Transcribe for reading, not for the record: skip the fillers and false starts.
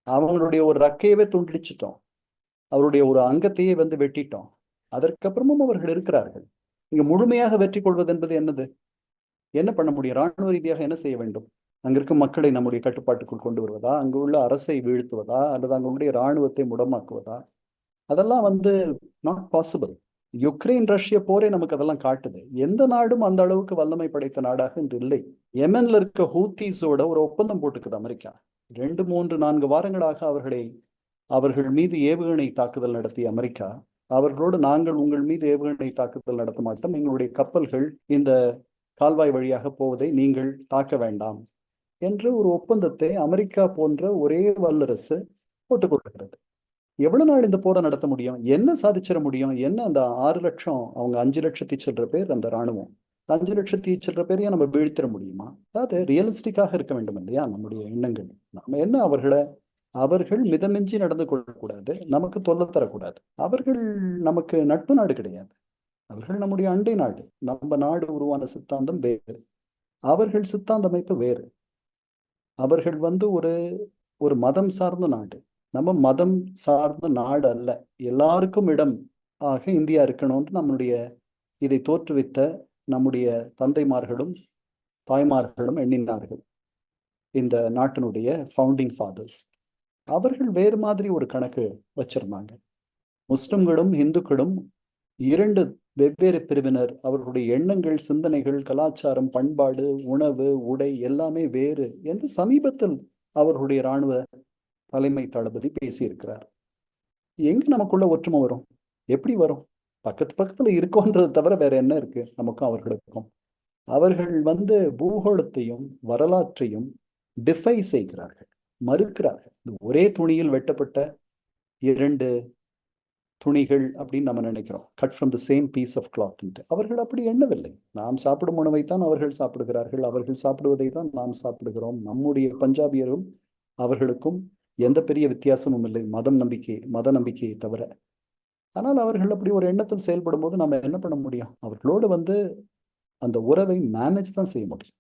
அவங்களுடைய ஒரு ரக்கையவே துண்டிச்சிட்டோம், அவருடைய ஒரு அங்கத்தையே வந்து வெட்டிட்டோம். அதற்கப்புறமும் அவர்கள் இருக்கிறார்கள். இங்க முழுமையாக வெற்றி கொள்வது என்பது என்னது? என்ன பண்ண முடியும்? ராணுவ ரீதியாக என்ன செய்ய வேண்டும்? அங்க இருக்கும் மக்களை நம்முடைய கட்டுப்பாட்டுக்குள் கொண்டு வருவதா, அங்கு உள்ள அரசை வீழ்த்துவதா, அல்லது அங்குடைய இராணுவத்தை முடமாக்குவதா? அதெல்லாம் வந்து நாட் பாசிபிள். யுக்ரைன் ரஷ்ய போரே நமக்கு அதெல்லாம் காட்டுது. எந்த நாடும் அந்த அளவுக்கு வல்லமை படைத்த நாடாக இன்று இல்லை. யெமன்ல இருக்க ஹூத்திஸோட ஒரு ஒப்பந்தம் போட்டுக்குது அமெரிக்கா. 2, 3, 4 வாரங்களாக அவர்கள் மீது ஏவுகணை தாக்குதல் நடத்திய அமெரிக்கா, அவர்களோடு நாங்கள் உங்கள் மீது ஏவுகணை தாக்குதல் நடத்த மாட்டோம், எங்களுடைய கப்பல்கள் இந்த கால்வாய் வழியாக போவதை நீங்கள் தாக்க வேண்டாம் என்று ஒரு ஒப்பந்தத்தை அமெரிக்கா போன்ற ஒரே வல்லரசு போட்டுக்கொள்கிறது. எவ்வளவு நாள் இந்த போரை நடத்த முடியும்? என்ன சாதிச்சிட முடியும்? என்ன அந்த 6 லட்சம், அவங்க 5 லட்சத்தி சில்லற பேர் அந்த ராணுவம், 5 லட்சத்தி சில்லற பேரையும் நம்ம வீழ்த்திட முடியுமா? அதாவது ரியலிஸ்டிக்காக இருக்க வேண்டும் இல்லையா நம்முடைய எண்ணங்கள். நம்ம என்ன அவர்கள் மிதமிஞ்சி நடந்து கொள்ளக்கூடாது, நமக்கு தொல்லை தரக்கூடாது. அவர்கள் நமக்கு நட்பு நாடு கிடையாது, அவர்கள் நம்முடைய அண்டை நாடு. நம்ம நாடு உருவான சித்தாந்தம் வேறு, அவர்கள் சித்தாந்த அமைப்பு வேறு. அவர்கள் வந்து ஒரு ஒரு மதம் சார்ந்த நாடு, நம்ம மதம் சார்ந்த நாடு அல்ல. எல்லாருக்கும் இடம் ஆக இந்தியா இருக்கணும்னு நம்முடைய இதை தோற்றுவித்த நம்முடைய தந்தைமார்களும் தாய்மார்களும் எண்ணினார்கள், இந்த நாட்டினுடைய ஃபவுண்டிங் ஃபாதர்ஸ். அவர்கள் வேறு மாதிரி ஒரு கணக்கு வச்சிருந்தாங்க. முஸ்லிம்களும் இந்துக்களும் இரண்டு வெவ்வேறு பிரிவினர். அவர்களுடைய எண்ணங்கள், சிந்தனைகள், கலாச்சாரம், பண்பாடு, உணவு, உடை எல்லாமே வேறு என்று சமீபத்தில் அவர்களுடைய இராணுவ தலைமை தளபதி பேசியிருக்கிறார். எங்க நமக்குள்ள ஒற்றுமை வரும்? எப்படி வரும்? பக்கத்து பக்கத்துல இருக்கோன்றதை தவிர வேற என்ன இருக்கு நமக்கும் அவர்களுக்கும்? அவர்கள் வந்து பூகோளத்தையும் வரலாற்றையும் டிஃபை செய்கிறார்கள், மறுக்கிறார்கள். ஒரே துணியில் வெட்டப்பட்ட இரண்டு துணிகள் அப்படின்னு நம்ம நினைக்கிறோம், cut from the same piece of cloth. அவர்கள் அப்படி எண்ணவில்லை. நாம் சாப்பிடும் உணவைத்தான் அவர்கள் சாப்பிடுகிறார்கள், அவர்கள் சாப்பிடுவதை தான் நாம் சாப்பிடுகிறோம். நம்முடைய பஞ்சாபியரும் அவர்களுக்கும் எந்த பெரிய வித்தியாசமும் இல்லை, மத நம்பிக்கையை தவிர. ஆனால் அவர்கள் அப்படி ஒரு எண்ணத்தில் செயல்படும் போது நம்ம என்ன பண்ண முடியும்? அவர்களோடு வந்து அந்த உறவை மேனேஜ் தான் செய்ய முடியும்.